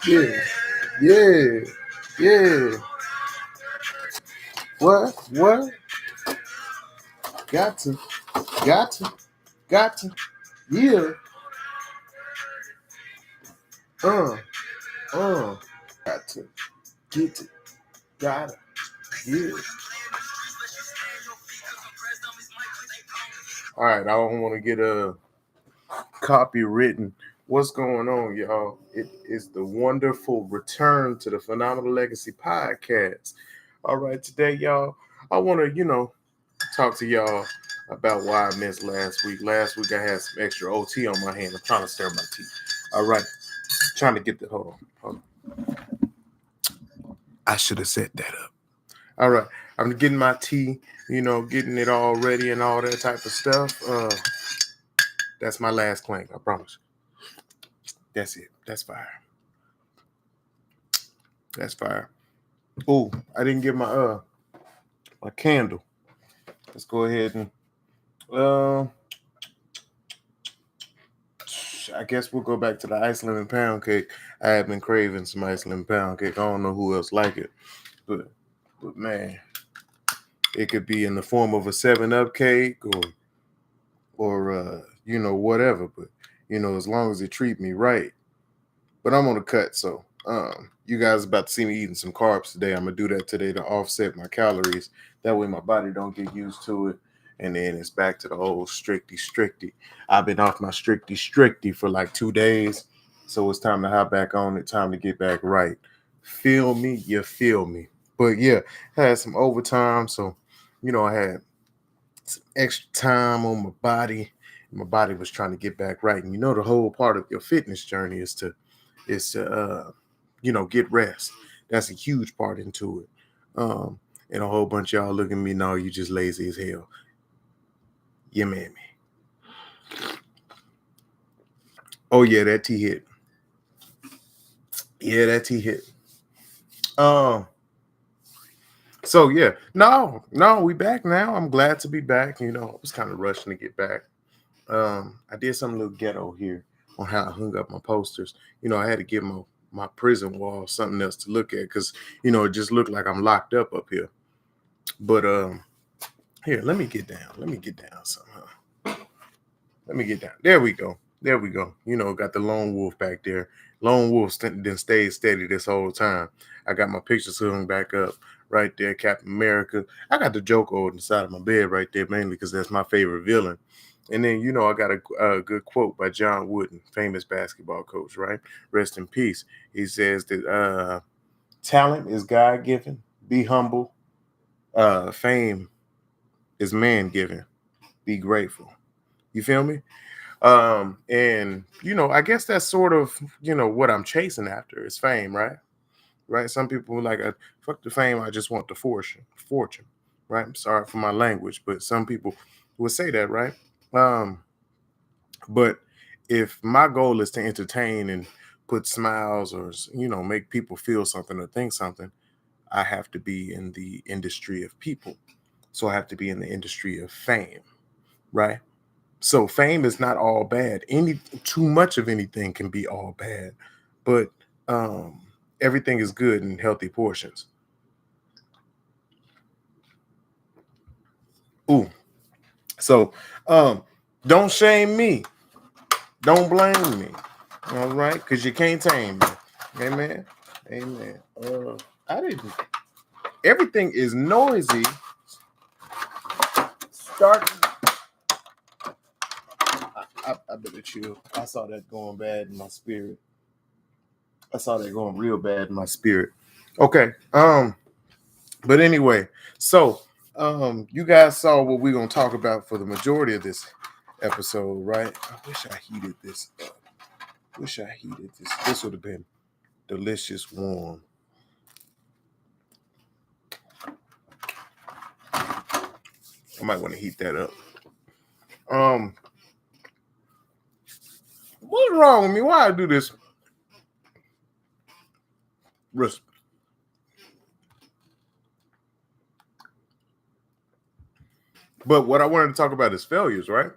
Yeah, yeah, yeah. What? What? Got to, got to, got to. Yeah. Uh, uh. Got to get it. Got it. Yeah. All right. I don't want to get a copywritten. What's going on, y'all? It is the wonderful return to the Phenomenal Legacy podcast. All right, today, y'all, I want to, talk to y'all about why I missed last week. Last week, I had some extra OT on my hand. I'm trying to stir my tea. All right, trying to get the hold on. I should have set that up. All right, I'm getting my tea, getting it all ready and all that type of stuff. That's my last clank, I promise. That's it. That's fire. That's fire. Oh, I didn't get my candle. Let's go ahead and I guess we'll go back to the Iceland pound cake. I have been craving some Iceland pound cake. I don't know who else like it, but man, it could be in the form of a 7-Up cake or whatever. But as long as it treat me right. But I'm on a cut, so you guys about to see me eating some carbs today. I'm gonna do that today to offset my calories. That way my body don't get used to it. And then it's back to the old stricty. I've been off my stricty for like 2 days. So it's time to hop back on it. Time to get back right. Feel me? You feel me? But yeah, I had some overtime. So, I had some extra time on my body. My body was trying to get back right. And the whole part of your fitness journey is to get rest. That's a huge part into it. And a whole bunch of y'all look at me, no, you just lazy as hell. You man me. Oh yeah, that tea hit. Yeah, that tea hit. So yeah, no, we back now. I'm glad to be back. I was kind of rushing to get back. I did something a little ghetto here on how I hung up my posters. I had to give my prison wall something else to look at because it just looked like I'm locked up here. But here, let me get down. Let me get down somehow. Let me get down. There we go. There we go. Got the lone wolf back there. Lone wolf didn't stay steady this whole time. I got my pictures hung back up right there. Captain America. I got the Joker on the side of my bed right there, mainly because that's my favorite villain. And then, I got a good quote by John Wooden, famous basketball coach, right? Rest in peace. He says that talent is God-given. Be humble. Fame is man-given. Be grateful. You feel me? And I guess that's sort of what I'm chasing after is fame, right? Right. Some people are like, fuck the fame, I just want the fortune. Right. I'm sorry for my language, but some people would say that, right? But if my goal is to entertain and put smiles or make people feel something or think something, I have to be in the industry of people. So I have to be in the industry of fame, right? So fame is not all bad. Too much of anything can be all bad, but everything is good in healthy portions. Ooh, so don't shame me. Don't blame me. All right, because you can't tame me. Amen. Amen. I didn't. Everything is noisy. Start. I better chill. I saw that going bad in my spirit. I saw that going real bad in my spirit. Okay. But anyway, so you guys saw what we're gonna talk about for the majority of this episode, right? I wish I heated this up. Wish I heated this. This would have been delicious warm. I might want to heat that up. What's wrong with me? Why I do this? But what I wanted to talk about is failures, right?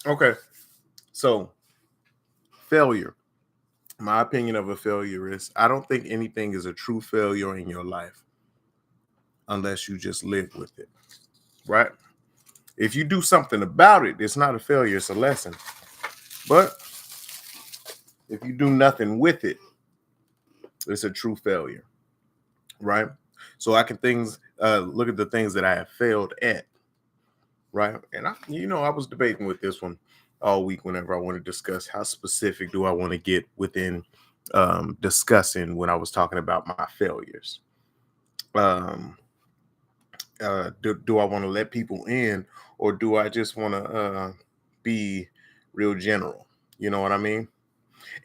Okay. So failure. My opinion of a failure is I don't think anything is a true failure in your life unless you just live with it, right? If you do something about it, it's not a failure, it's a lesson. But if you do nothing with it, it's a true failure, right? So I can look at the things that I have failed at, right? And I was debating with this one all week whenever I want to discuss how specific do I want to get within discussing when I was talking about my failures. Um, do I want to let people in, or do I just want to be real general? You know what I mean?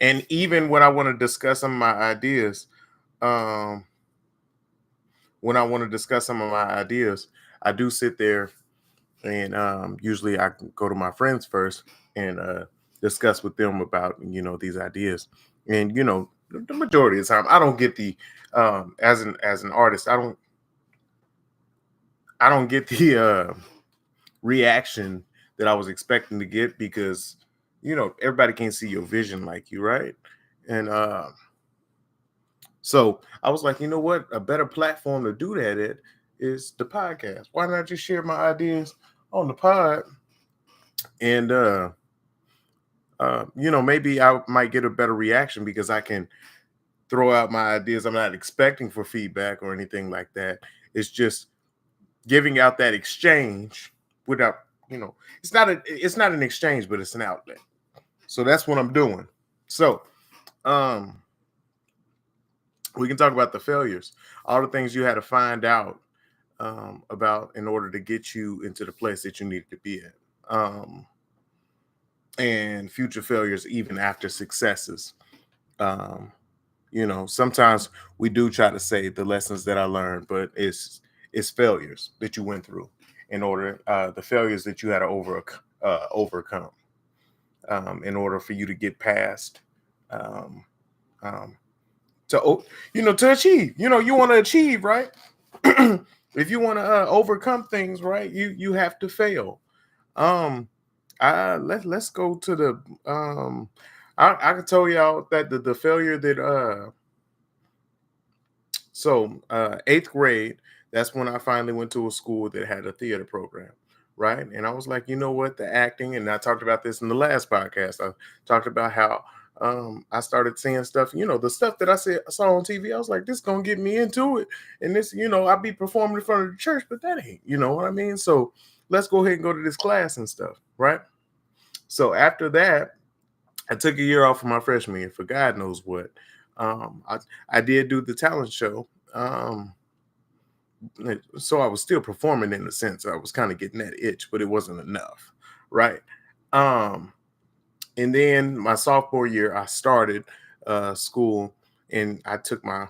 And even when I want to discuss some of my ideas, um, when I want to discuss some of my ideas, I do sit there and usually I go to my friends first and discuss with them about these ideas. And the majority of the time, I don't get the as an artist, I don't get the reaction that I was expecting to get because everybody can't see your vision like you, right? And so I was like, you know what? A better platform to do that at is the podcast. Why not just share my ideas on the pod? And maybe I might get a better reaction because I can throw out my ideas. I'm not expecting for feedback or anything like that. It's just giving out that exchange without, it's not an exchange, but it's an outlet. So that's what I'm doing. So um we can talk about the failures, all the things you had to find out about in order to get you into the place that you needed to be at. And future failures even after successes. Um, sometimes we do try to say the lessons that I learned, but it's failures that you went through in order the failures that you had to overcome in order for you to get past um, um, to achieve. You want to achieve, right? If you want to overcome things, right, you have to fail. Um, let's go to the I can tell y'all that the failure that eighth grade, that's when I finally went to a school that had a theater program, right? And I was like, you know what, the acting, and I talked about this in the last podcast. I talked about how I started seeing stuff, the stuff that I saw on TV. I was like, this gonna get me into it, and this, I'll be performing in front of the church, but that ain't, you know what I mean? So let's go ahead and go to this class and stuff, right? So after that, I took a year off for my freshman year for God knows what. I did do the talent show. So I was still performing in a sense. I was kind of getting that itch, but it wasn't enough, right? Um, and then my sophomore year, I started school and I took my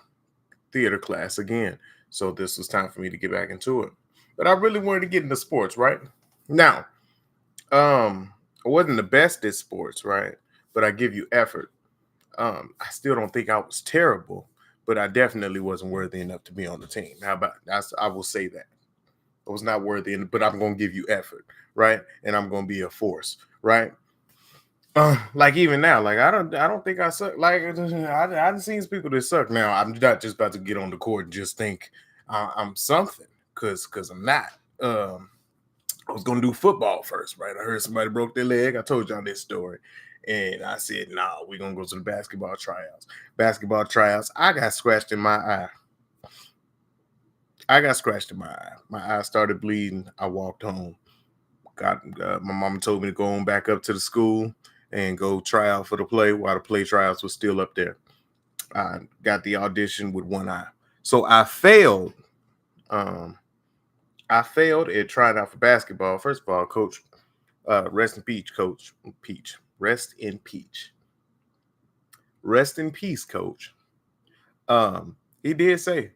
theater class again. So this was time for me to get back into it. But I really wanted to get into sports, right? Now, I wasn't the best at sports, right? But I give you effort. I still don't think I was terrible, but I definitely wasn't worthy enough to be on the team. How about I will say that. I was not worthy, but I'm going to give you effort, right? And I'm going to be a force, right? Like even now, like I don't think I suck. Like I've seen people that suck. Now I'm not just about to get on the court and just think I'm something, because I'm not. I was gonna do football first, right? I heard somebody broke their leg. I told y'all this story, and I said, "Nah, we're gonna go to the basketball tryouts." Basketball tryouts. I got scratched in my eye. I got scratched in my eye. My eye started bleeding. I walked home. Got my mama told me to go on back up to the school and go try out for the play while the play tryouts was still up there. I got the audition with one eye, so I failed. Um, I failed at trying out for basketball. First of all, coach, rest in peace, coach Peach. Rest in peach. Rest in peace, coach. He did say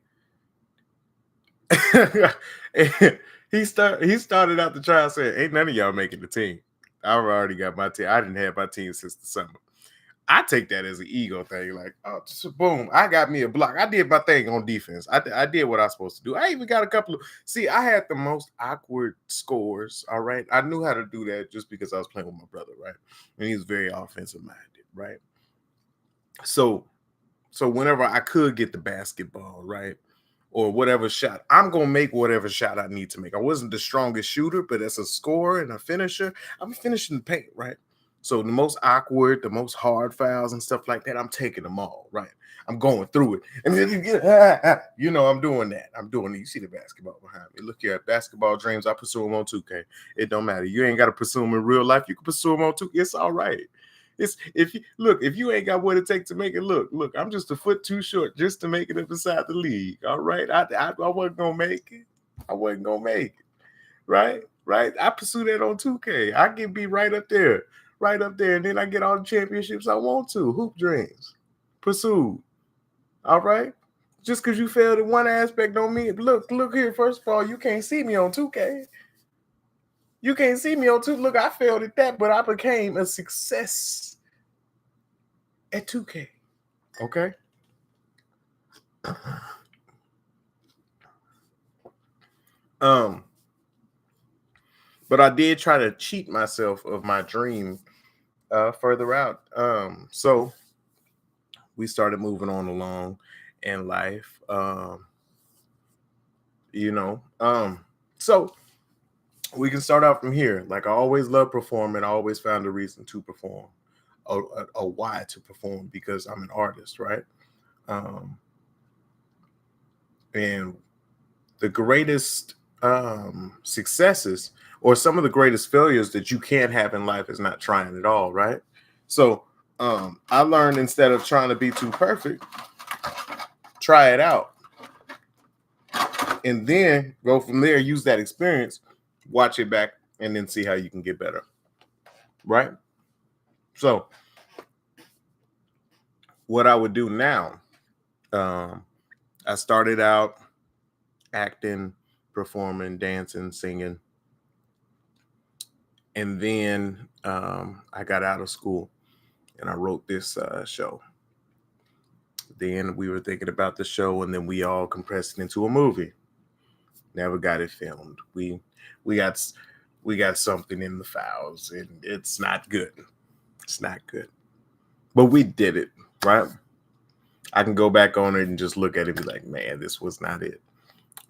he started out the trial saying, "Ain't none of y'all making the team. I've already got my team. I didn't have my team since the summer." I take that as an ego thing. Like, oh, just boom, I got me a block. I did my thing on defense. I did what I was supposed to do. I even got a couple of. See, I had the most awkward scores. All right, I knew how to do that just because I was playing with my brother, right? And he was very offensive minded, right? So whenever I could get the basketball, right? Or whatever shot, I'm gonna make whatever shot I need to make. I wasn't the strongest shooter, but as a scorer and a finisher, I'm finishing the paint, right? So the most awkward, the most hard fouls and stuff like that, I'm taking them all, right? I'm going through it. And then you get, I'm doing that. I'm doing it. You see the basketball behind me. Look here, basketball dreams. I pursue them on 2K. It don't matter. You ain't got to pursue them in real life. You can pursue them on 2K. It's all right. It's if you ain't got what it takes to make it, look, I'm just a foot too short just to make it up inside the league. All right. I wasn't gonna make it. I wasn't gonna make it. Right? Right. I pursue that on 2K. I can be right up there. Right up there. And then I get all the championships I want to. Hoop dreams. Pursue. All right. Just because you failed in one aspect don't mean look here. First of all, you can't see me on 2K. You can't see me on 2. Look, I failed at that, but I became a success at 2K. Okay. But I did try to cheat myself of my dream further out. So we started moving on along in life. So we can start out from here. Like I always loved performing. I always found a reason to perform, a why to perform because I'm an artist, right? And the greatest successes or some of the greatest failures that you can't have in life is not trying at all, right? So I learned instead of trying to be too perfect, try it out. And then go from there, use that experience, watch it back, and then see how you can get better. Right? So what I would do now, I started out acting, performing, dancing, singing. And then I got out of school and I wrote this show. Then we were thinking about the show, and then we all compressed it into a movie. Never got it filmed. We got something in the files, and it's not good. It's not good. But we did it, right? I can go back on it and just look at it and be like, man, this was not it.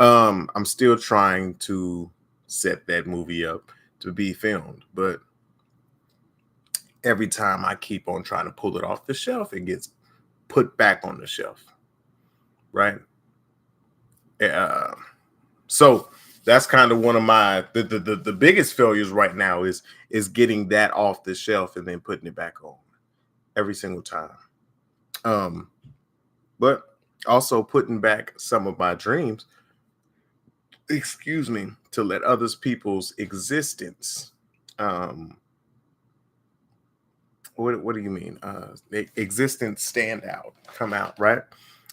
I'm still trying to set that movie up to be filmed, but every time I keep on trying to pull it off the shelf, it gets put back on the shelf, right? So that's kind of one of my the biggest failures right now is getting that off the shelf and then putting it back on every single time. But also putting back some of my dreams, excuse me, to let others people's existence what do you mean? Existence stand out, come out, right?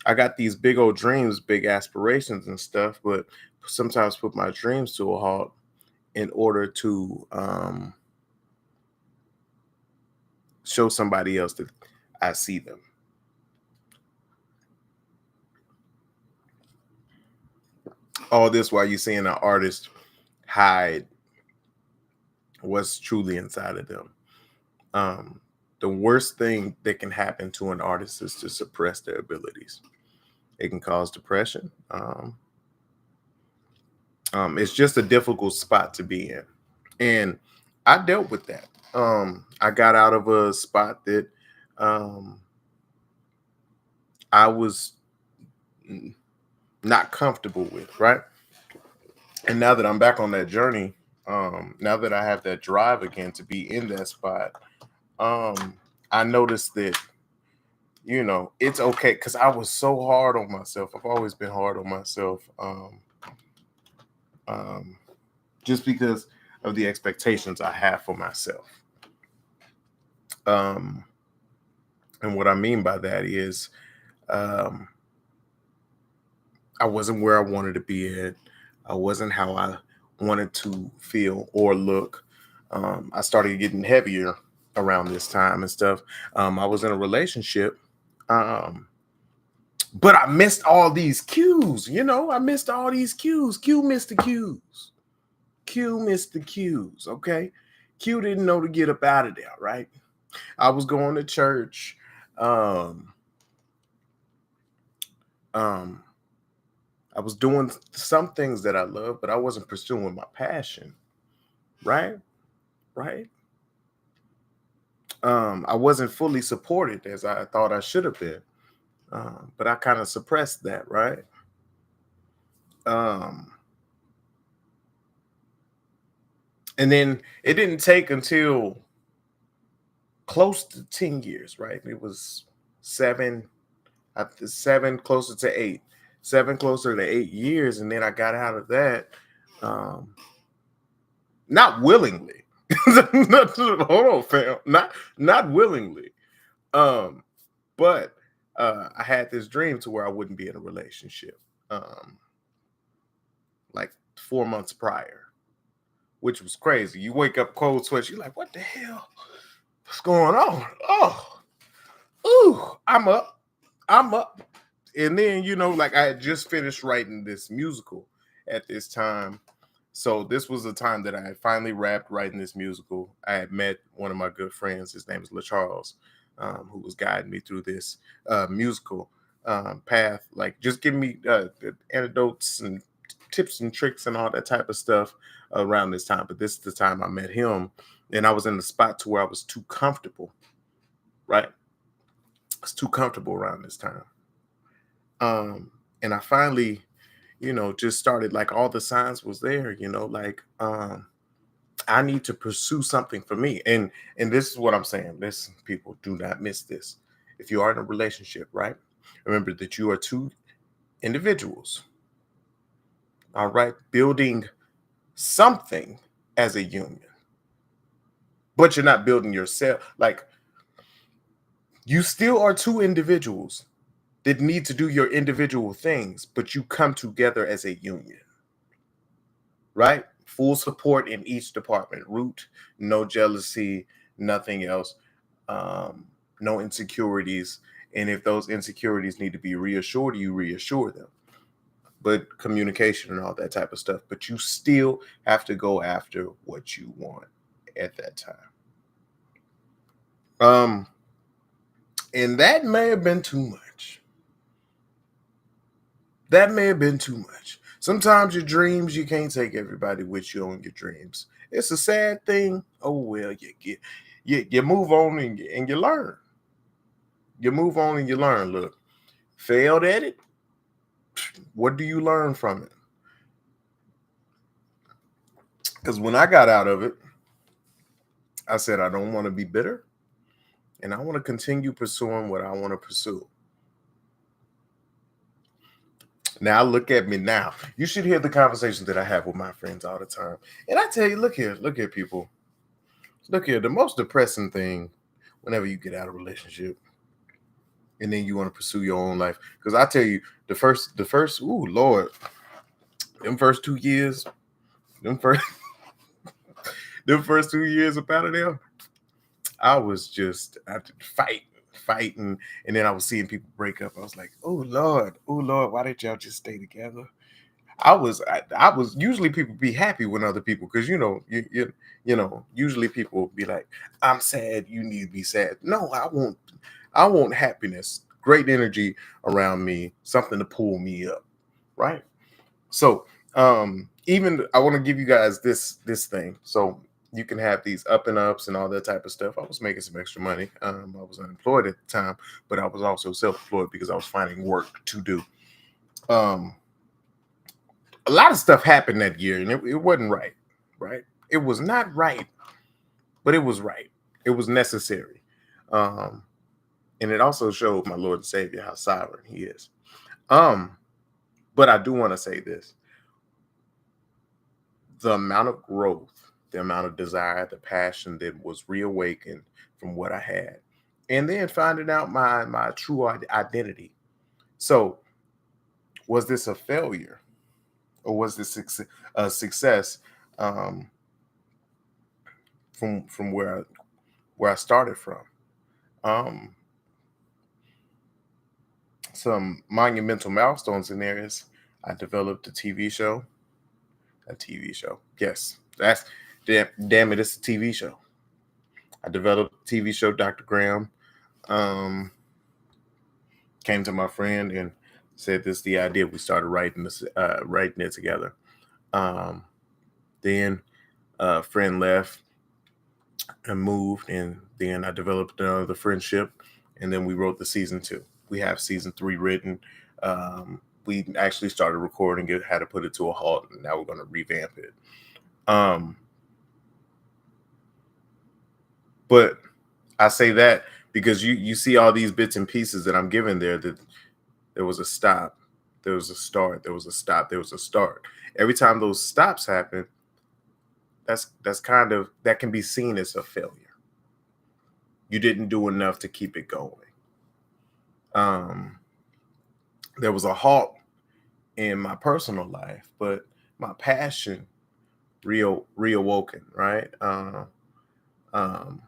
I got these big old dreams, big aspirations and stuff, but sometimes put my dreams to a halt in order to show somebody else that I see them. All this while you're seeing an artist hide what's truly inside of them. The worst thing that can happen to an artist is to suppress their abilities. It can cause depression. It's just a difficult spot to be in. And I dealt with that. I got out of a spot that I was not comfortable with, right? And now that I'm back on that journey, now that I have that drive again to be in that spot, I noticed that, it's okay because I was so hard on myself. I've always been hard on myself. Just because of the expectations I have for myself. And what I mean by that is I wasn't where I wanted to be at. I wasn't how I wanted to feel or look. I started getting heavier around this time and stuff. I was in a relationship, but I missed all these cues. I missed all these cues. Q missed the cues. Q missed the cues. Okay, Q didn't know to get up out of there. Right. I was going to church. Um, um, I was doing some things that I love, but I wasn't pursuing my passion. Right, right. I wasn't fully supported as I thought I should have been. But I kind of suppressed that, right? Um, and then it didn't take until close to 10 years, right? It was seven, seven closer to eight, 7 closer to 8 years. And then I got out of that, um, not willingly. Hold on, fam. Not willingly. Um, but I had this dream to where I wouldn't be in a relationship. Um, like 4 months prior, which was crazy. You wake up cold sweats. You're like, what the hell? What's going on? Oh, ooh, I'm up. I'm up. And then, like I had just finished writing this musical at this time. So this was the time that I had finally wrapped writing this musical. I had met one of my good friends. His name is LaCharles, who was guiding me through this musical path, like just giving me the anecdotes and tips and tricks and all that type of stuff around this time. But this is the time I met him, and I was in the spot to where I was too comfortable. Right, I was too comfortable around this time. And I finally, just started, like, all the signs was there, like, I need to pursue something for me. And this is what I'm saying. Listen, people, do not miss this. If you are in a relationship, right? Remember that you are two individuals, all right, building something as a union, but you're not building yourself. Like, you still are two individuals that need to do your individual things, but you come together as a union, right? Full support in each department. Root, no jealousy, nothing else, um, no insecurities. And if those insecurities need to be reassured, you reassure them. But communication and all that type of stuff. But you still have to go after what you want at that time. Um, and that may have been too much. That may have been too much. Sometimes your dreams, you can't take everybody with you on your dreams. It's a sad thing. Oh well, you move on and you learn. You move on and you learn. Look, failed at it. What do you learn from it? Because when I got out of it, I said I don't want to be bitter, and I want to continue pursuing what I want to pursue. Now look at me now. You should hear the conversations that I have with my friends all the time. And I tell you, look here, people. Look here, the most depressing thing whenever you get out of a relationship and then you want to pursue your own life. Because I tell you, ooh, Lord, them first 2 years, them first them first 2 years up out of there, I was just fighting, and then I was seeing people break up. I was like, oh Lord, why didn't y'all just stay together? I was usually people be happy when other people, because usually people will be like, I'm sad, you need to be sad. No, I want happiness, great energy around me, something to pull me up, right? So even I want to give you guys this thing. So you can have these up and ups and all that type of stuff. I was making some extra money. I was unemployed at the time, but I was also self-employed because I was finding work to do. Um, a lot of stuff happened that year, and it wasn't right. Right? It was not right, but it was right. It was necessary. Um, and it also showed my Lord and Savior how sovereign He is. Um, but I do want to say this: the amount of growth, the amount of desire, the passion that was reawakened from what I had, and then finding out my true identity. So, was this a failure, or was this a success, um, from where I started from? Um, some monumental milestones in there is I developed a TV show. A TV show, yes, that's damn it, it's a TV show. I developed a TV show, Dr. Graham. Um, came to my friend and said, "This is the idea." We started writing it together. Um, then a friend left and moved, and then I developed another friendship, and then we wrote the season two. We have season three written. We actually started recording it, had to put it to a halt, and now we're going to revamp it. Um, but I say that because you see all these bits and pieces that I'm giving there. That there was a stop, there was a start, there was a stop, there was a start. Every time those stops happen, that's kind of that can be seen as a failure. You didn't do enough to keep it going. Um, there was a halt in my personal life, but my passion reawoken, right? Um,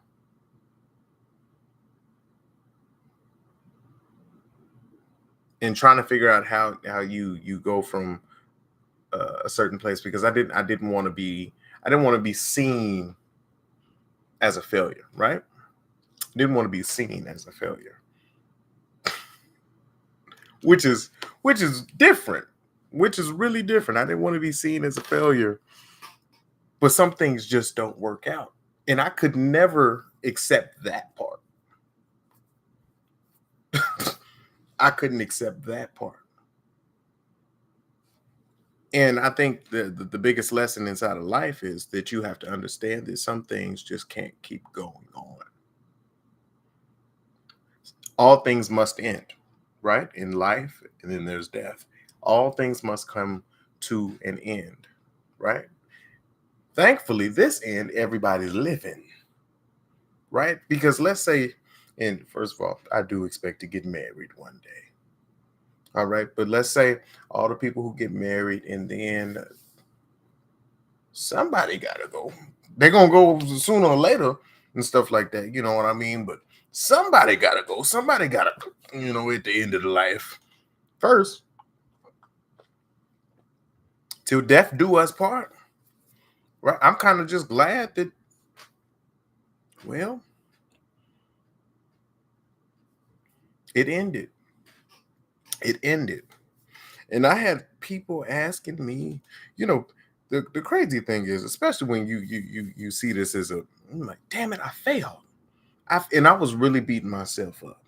and trying to figure out how you go from a certain place, because I didn't want to be seen as a failure, right? Didn't want to be seen as a failure, which is different, which is really different. I didn't want to be seen as a failure, but some things just don't work out, and I could never accept that part. I couldn't accept that part. And I think the biggest lesson inside of life is that you have to understand that some things just can't keep going on. All things must end, right? In life, and then there's death. All things must come to an end, right? Thankfully, this end, everybody's living, right? Because let's say, and first of all, I do expect to get married one day. All right. But let's say all the people who get married in the end, somebody gotta go. They're gonna go sooner or later and stuff like that. You know what I mean? But somebody gotta go. Somebody gotta, at the end of the life. First, till death do us part. Right. I'm kind of just glad that, well, it ended. It ended. And I had people asking me, you know, the crazy thing is, especially when you see this as I'm like, damn it, I failed. And I was really beating myself up.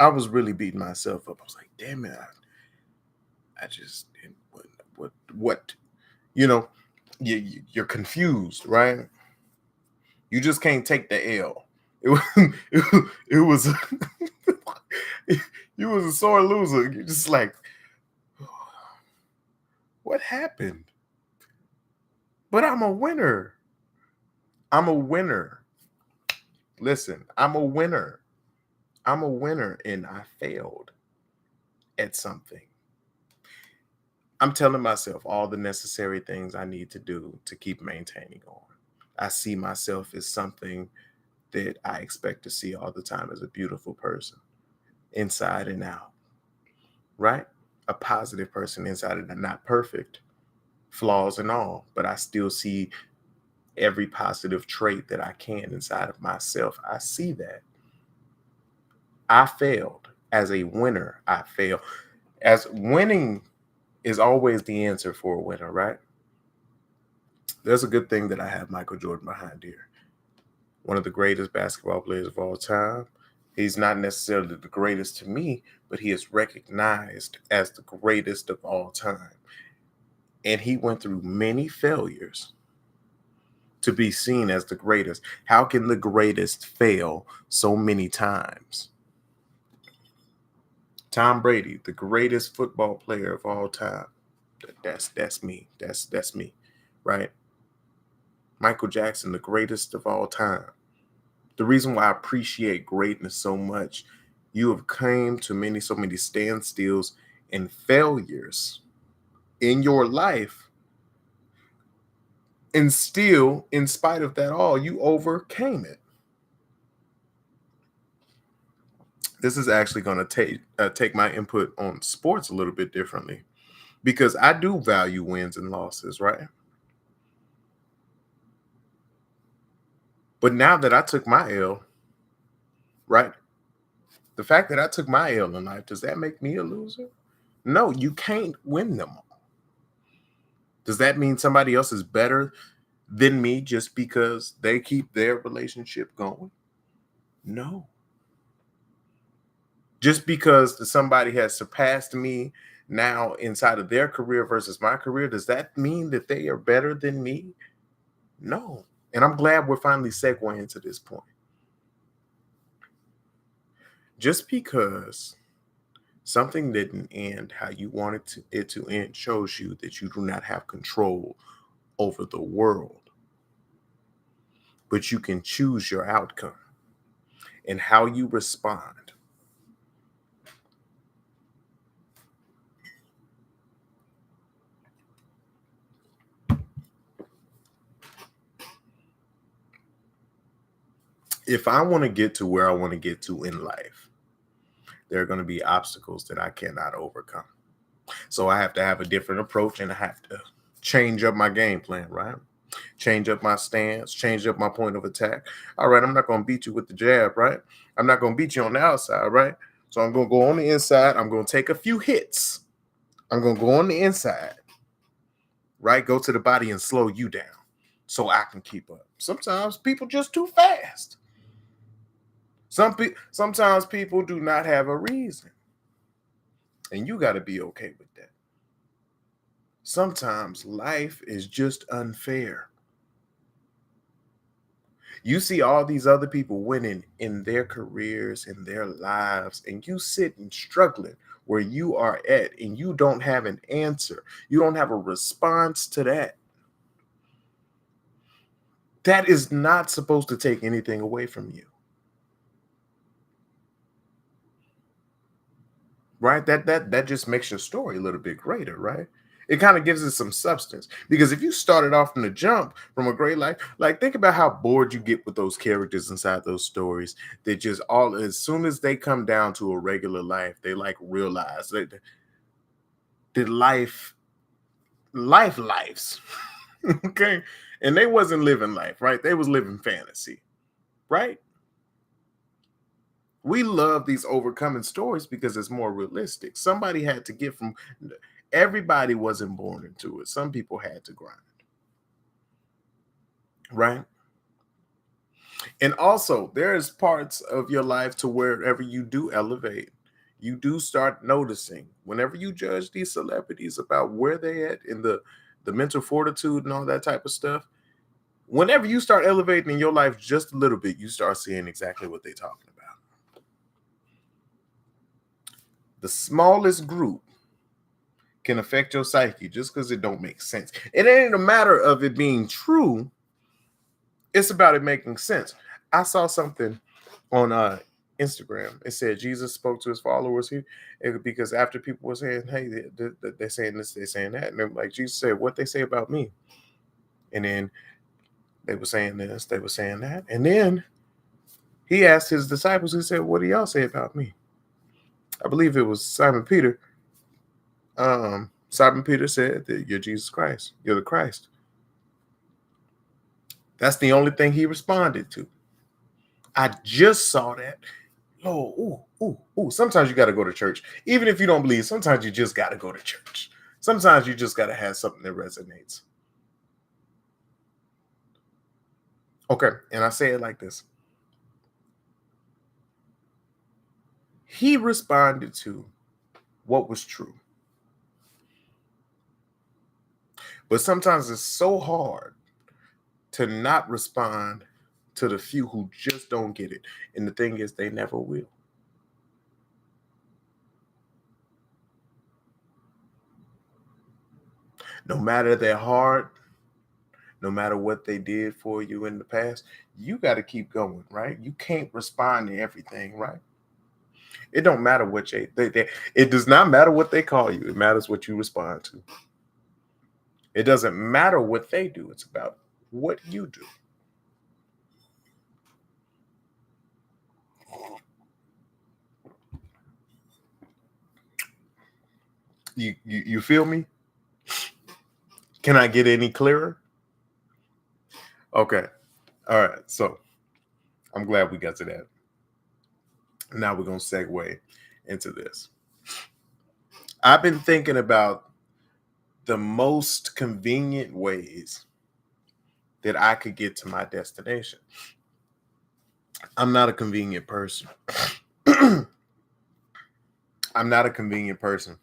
I was really beating myself up. I was like, damn it, I just what? You know, you're confused, right? You just can't take the L. It was it was you was a sore loser. You're just like, what happened? But I'm a winner. I'm a winner. Listen, I'm a winner. I'm a winner, and I failed at something. I'm telling myself all the necessary things I need to do to keep maintaining on. I see myself as something that I expect to see all the time, as a beautiful person, inside and out, right? A positive person inside and out, not perfect, flaws and all, but I still see every positive trait that I can inside of myself. I see that. I failed. As a winner, I failed. As winning is always the answer for a winner, right? There's a good thing that I have Michael Jordan behind here. One of the greatest basketball players of all time. He's not necessarily the greatest to me, but he is recognized as the greatest of all time. And he went through many failures to be seen as the greatest. How can the greatest fail so many times? Tom Brady, the greatest football player of all time. That's me. That's me, right? Michael Jackson, the greatest of all time. The reason why I appreciate greatness so much, you have came to so many standstills and failures in your life, and still, in spite of that all, you overcame it. This is actually going to take my input on sports a little bit differently, because I do value wins and losses, right? But now that I took my L, right, The fact that I took my L in life, does that make me a loser? No, you can't win them all. Does that mean somebody else is better than me just because they keep their relationship going? No. Just because somebody has surpassed me now inside of their career versus my career, does that mean that they are better than me? No. And I'm glad we're finally segueing to this point. Just because something didn't end how you wanted it to end shows you that you do not have control over the world, but you can choose your outcome and how you respond. If I want to get to where I want to get to in life, there are going to be obstacles that I cannot overcome. So I have to have a different approach and I have to change up my game plan, right? Change up my stance, change up my point of attack. All right, I'm not going to beat you with the jab, right? I'm not going to beat you on the outside, right? So I'm going to go on the inside. I'm going to take a few hits. I'm going to go on the inside, right? Go to the body and slow you down so I can keep up. Sometimes people just too fast. Sometimes people do not have a reason. And you got to be okay with that. Sometimes life is just unfair. You see all these other people winning in their careers, in their lives, and you sitting struggling where you are at, and you don't have an answer. You don't have a response to that. That is not supposed to take anything away from you. Right? That just makes your story a little bit greater, right? It kind of gives it some substance. Because if you started off from the jump from a great life, like think about how bored you get with those characters inside those stories. They just all as soon as they come down to a regular life, they like realize that lives. Okay. And they wasn't living life, right? They was living fantasy, right? We love these overcoming stories because it's more realistic. Somebody had to get from everybody wasn't born into it. Some people had to grind, right? And also, there's parts of your life to wherever you do elevate, you do start noticing whenever you judge these celebrities about where they at in the mental fortitude and all that type of stuff. Whenever you start elevating in your life just a little bit, you start seeing exactly what they're talking about. The smallest group can affect your psyche just because it don't make sense. It ain't a matter of it being true. It's about it making sense. I saw something on Instagram. It said Jesus spoke to his followers here because after people were saying, "Hey, they're saying this, they're saying that," and they're like, Jesus said, "What they say about me?" And then they were saying this, they were saying that, and then he asked his disciples. He said, "What do y'all say about me?" I believe it was Simon Peter. Simon Peter said that you're Jesus Christ. You're the Christ. That's the only thing he responded to. I just saw that. Oh, ooh. Sometimes you got to go to church. Even if you don't believe, sometimes you just got to go to church. Sometimes you just got to have something that resonates. Okay, and I say it like this. He responded to what was true. But sometimes it's so hard to not respond to the few who just don't get it. And the thing is, they never will. No matter their heart, no matter what they did for you in the past, you got to keep going, right? You can't respond to everything, right? It don't matter what it does not matter what they call you. It matters what you respond to. It doesn't matter what they do. It's about what you do. You feel me? Can I get any clearer? Okay. All right. So I'm glad we got to that. Now we're going to segue into this. I've been thinking about the most convenient ways that I could get to my destination. I'm not a convenient person. I'm not a convenient person.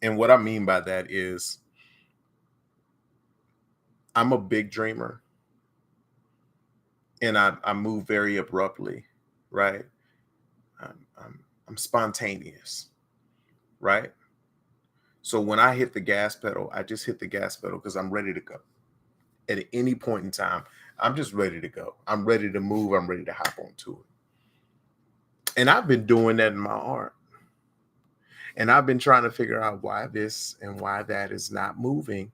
And what I mean by that is I'm a big dreamer and I move very abruptly, right? I'm spontaneous, right? So when I hit the gas pedal, I just hit the gas pedal because I'm ready to go. At any point in time, I'm just ready to go. I'm ready to move. I'm ready to hop onto it. And I've been doing that in my art. And I've been trying to figure out why this and why that is not moving.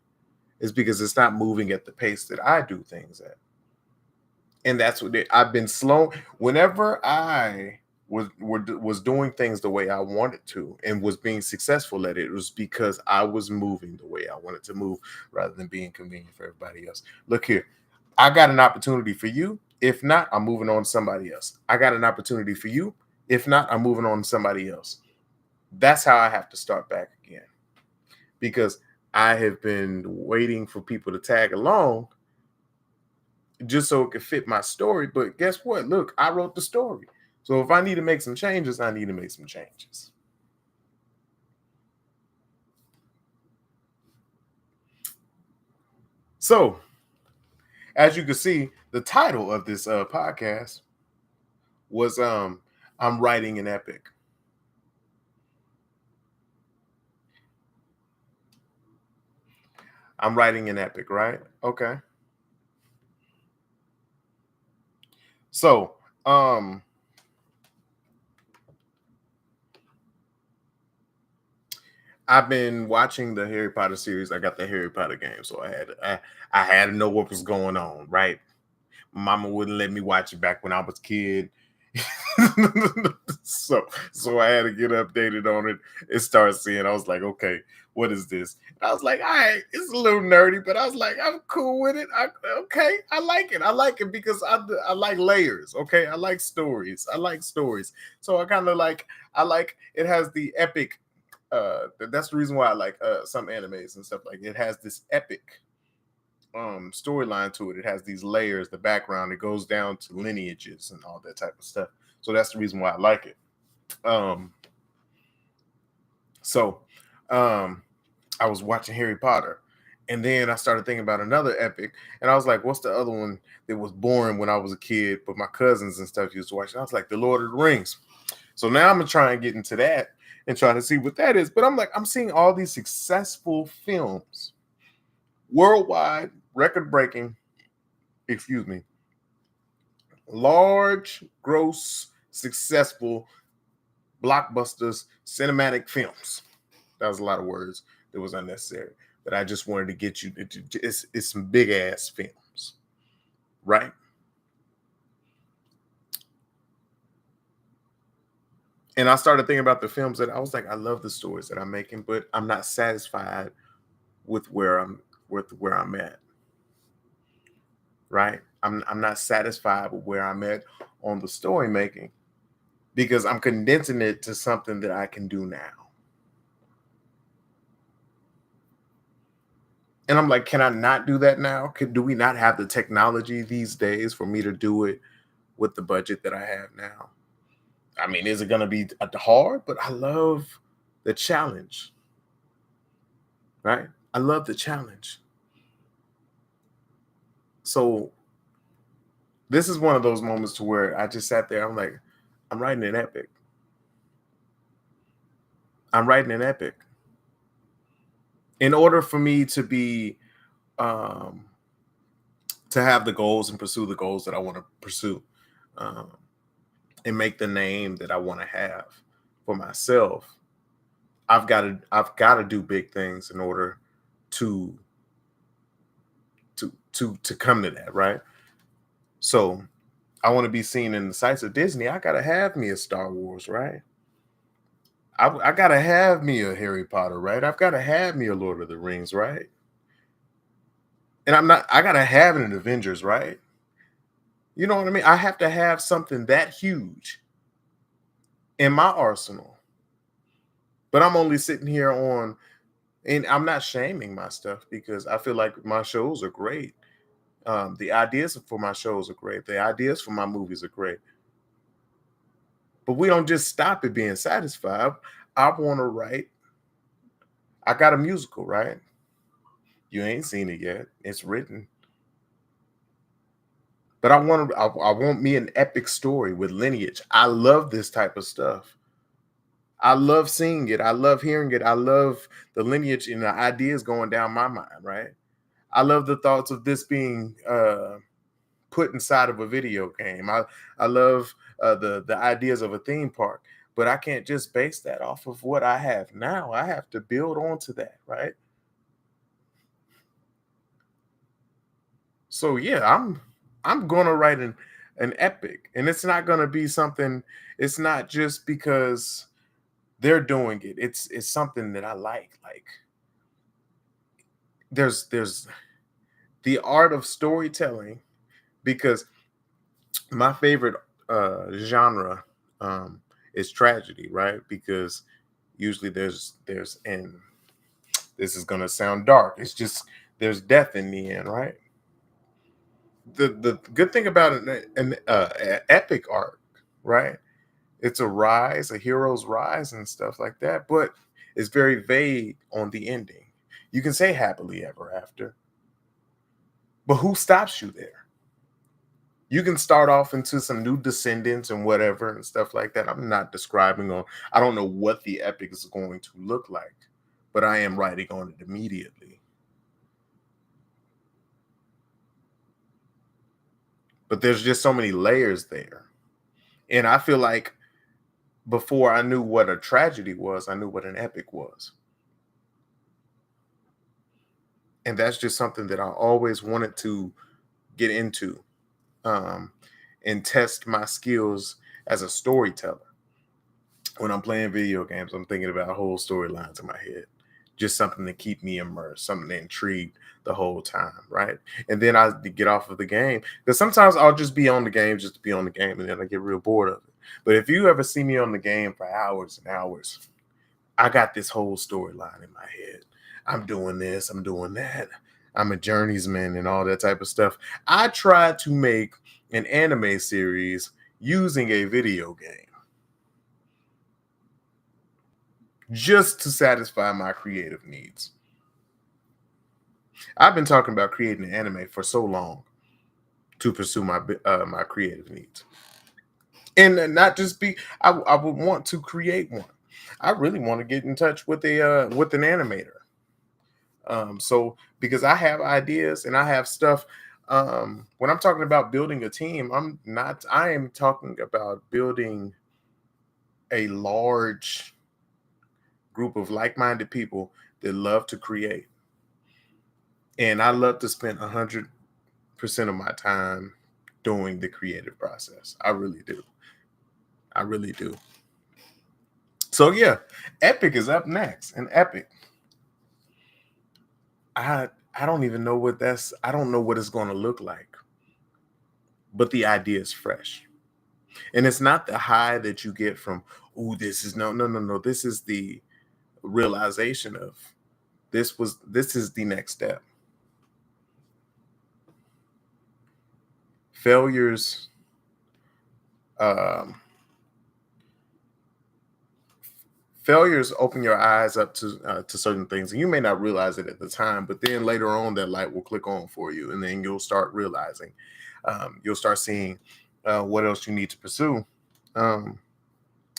Is because it's not moving at the pace that I do things at. And that's what I've been slow. Whenever I was doing things the way I wanted to and was being successful at it, it was because I was moving the way I wanted to move rather than being convenient for everybody else. Look here, I got an opportunity for you. If not, I'm moving on to somebody else. I got an opportunity for you. If not, I'm moving on to somebody else. That's how I have to start back again, because I have been waiting for people to tag along just so it could fit my story. But guess what? Look, I wrote the story. So if I need to make some changes, I need to make some changes. So, as you can see, the title of this podcast was I'm writing an epic. I'm writing an epic, right? Okay. So, I've been watching the Harry Potter series. I got the Harry Potter game, so I had to know what was going on, right? Mama wouldn't let me watch it back when I was a kid. so I had to get updated on it and start seeing. I was like, okay, what is this? And I was like, all right, it's a little nerdy, but I was like, I'm cool with it. Okay, I like it. I like it because I like layers. Okay, I like stories. I like stories. So I kind of like it has the epic. That's the reason why I like some animes and stuff like it has this epic storyline to it. It has these layers, the background, it goes down to lineages and all that type of stuff. So that's the reason why I like it. Um so I was watching Harry Potter, and then I started thinking about another epic, and I was like, what's the other one that was boring when I was a kid, but my cousins and stuff used to watch it? I was like, The Lord of the Rings. So now I'm gonna try and get into that and try to see what that is. But I'm like, I'm seeing all these successful films, worldwide, record breaking, excuse me, large, gross, successful blockbusters, cinematic films. That was a lot of words that was unnecessary, but I just wanted to get you. It's some big ass films, right? And I started thinking about the films that I was like, I love the stories that I'm making, but I'm not satisfied with where I'm at, right? I'm not satisfied with where I'm at on the story making because I'm condensing it to something that I can do now. And I'm like, can I not do that now? Do we not have the technology these days for me to do it with the budget that I have now? I mean, is it going to be hard? But I love the challenge, right? I love the challenge. So this is one of those moments to where I just sat there. I'm like, I'm writing an epic. I'm writing an epic. In order for me um, to have the goals and pursue the goals that I want to pursue, um, and make the name that I want to have for myself, I've got to do big things in order to to come to that, right? So I want to be seen in the sights of Disney. I gotta have me a Star Wars, right? I gotta have me a Harry Potter, right? I've gotta have me a Lord of the Rings, right? And I gotta have an Avengers, right? You know what I mean? I have to have something that huge in my arsenal. But I'm only sitting here on, and I'm not shaming my stuff because I feel like my shows are great. The ideas for my shows are great. The ideas for my movies are great. But we don't just stop at being satisfied. I want to write. I got a musical, right? You ain't seen it yet. It's written. But I want me an epic story with lineage. I love this type of stuff. I love seeing it. I love hearing it. I love the lineage and the ideas going down my mind, right? I love the thoughts of this being put inside of a video game. I love the ideas of a theme park, but I can't just base that off of what I have now. I have to build onto that, right? So yeah, I'm gonna write an epic, and it's not gonna be something. It's not just because they're doing it. It's something that I like. Like there's the art of storytelling because my favorite genre um is tragedy, right? Because usually there's and this is gonna sound dark. It's just there's death in the end, right? The good thing about epic art, right? It's a rise, a hero's rise, and stuff like that, but it's very vague on the ending. You can say happily ever after, but who stops you there? You can start off into some new descendants and whatever and stuff like that. I'm not describing on, I don't know what the epic is going to look like, but I am writing on it immediately. But there's just so many layers there. And I feel like before I knew what a tragedy was, I knew what an epic was. And that's just something that I always wanted to get into, um, and test my skills as a storyteller. When I'm playing video games, I'm thinking about whole storylines in my head, just something to keep me immersed, something to intrigue the whole time, right? And then I get off of the game because sometimes I'll just be on the game just to be on the game, and then I get real bored of it. But if you ever see me on the game for hours and hours, I got this whole storyline in my head. I'm doing this, I'm doing that. I'm a journeyman and all that type of stuff. I tried to make an anime series using a video game just to satisfy my creative needs. I've been talking about creating an anime for so long to pursue my creative needs, and not just be. I would want to create one. I really want to get in touch with an animator. So because I have ideas and I have stuff. When I'm talking about building a team, I'm not. I am talking about building a large group of like-minded people that love to create, and I love to spend 100% of my time doing the creative process. I really do. I really do. So yeah, Epic is up next, and Epic. I don't even know what that's. I don't know what it's going to look like, but the idea is fresh, and it's not the high that you get from. Oh, this is no. This is the realization of this is the next step. Failures. Um, Failures open your eyes up to certain things, and you may not realize it at the time, but then later on that light will click on for you, and then you'll start realizing, you'll start seeing what else you need to pursue, um,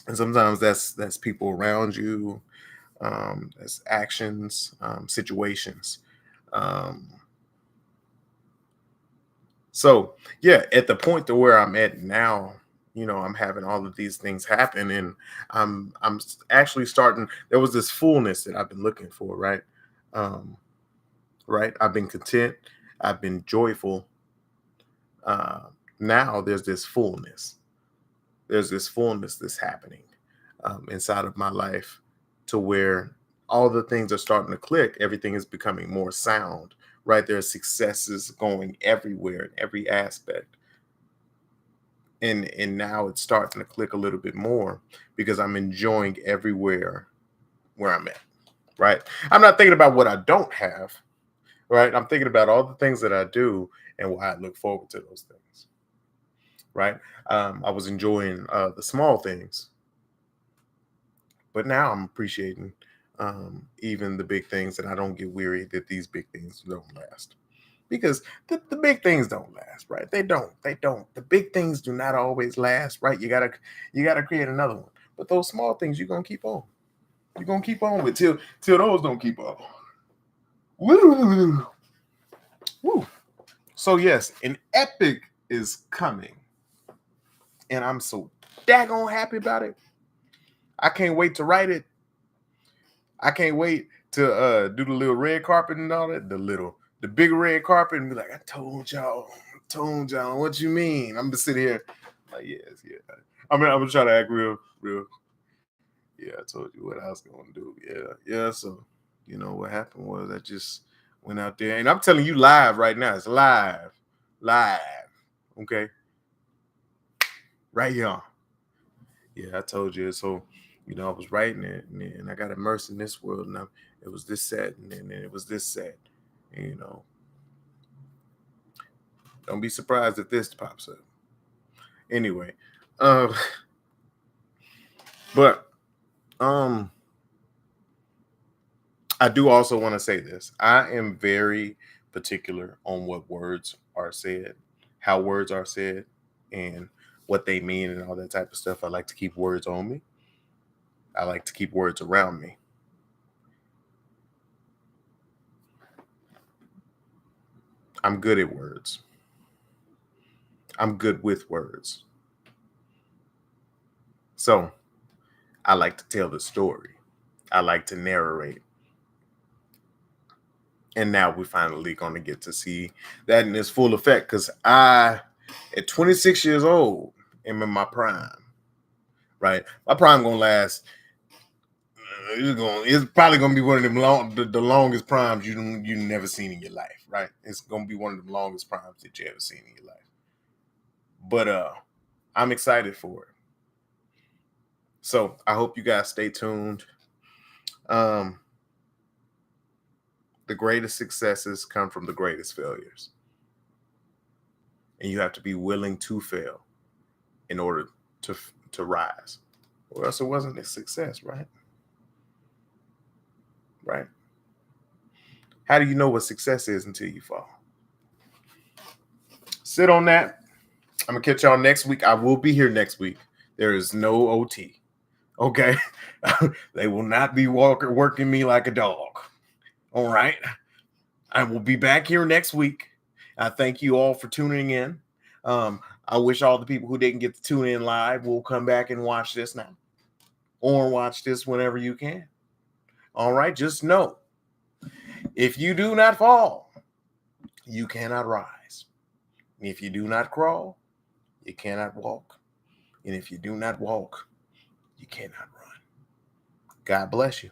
and sometimes that's people around you, that's actions, situations. um, So yeah, at the point to where I'm at now, I'm having all of these things happen, and actually starting. There was this fullness that I've been looking for, right? Um, right. I've been content. I've been joyful. Uh, Now there's this fullness. There's this fullness that's happening inside of my life, to where all the things are starting to click. Everything is becoming more sound. Right. There's successes going everywhere in every aspect. And now it's starting to click a little bit more because I'm enjoying everywhere where I'm at. Right. I'm not thinking about what I don't have. Right. I'm thinking about all the things that I do and why I look forward to those things. Right. I was enjoying the small things, but now I'm appreciating even the big things, and I don't get weary that these big things don't last. Because the big things don't last, right? They don't. The big things do not always last, right? You gotta create another one. But those small things you're gonna keep on. You're gonna keep on with till those don't keep on. Woo! Woo. So yes, an epic is coming, and I'm so daggone happy about it. I can't wait to write it. I can't wait to do the little red carpet and all that. The big red carpet and be like, I told y'all, what you mean? I'm gonna sit here like, yes, yeah. I mean, I'm gonna try to act real. Yeah, I told you what I was gonna do. Yeah, yeah. So, what happened was I just went out there, and I'm telling you live right now. It's live. Okay, right here. Yeah, I told you. So, I was writing it, and I got immersed in this world, and it was this set, and then it was this set. And, don't be surprised if this pops up. Anyway, uh, but um, I do also want to say this. I am very particular on what words are said, how words are said, and what they mean, and all that type of stuff. I like to keep words on me. I like to keep words around me. I'm good at words. I'm good with words. So I like to tell the story. I like to narrate. And now we finally going to get to see that in its full effect because at 26 years old, am in my prime, right? My prime going to last. It's probably going to be one of them the longest primes you never seen in your life, right? It's going to be one of the longest primes that you ever seen in your life. But I'm excited for it. So I hope you guys stay tuned. Um, the greatest successes come from the greatest failures. And you have to be willing to fail in order to rise. Or else it wasn't a success, right? Right. How do you know what success is until you fall? Sit on that. I'm gonna catch y'all next week. I will be here next week. There is no OT. Okay. They will not be working me like a dog. All right. I will be back here next week. I thank you all for tuning in. I wish all the people who didn't get to tune in live will come back and watch this now, or watch this whenever you can. All right. Just know, if you do not fall, you cannot rise. If you do not crawl, you cannot walk. And if you do not walk, you cannot run. God bless you.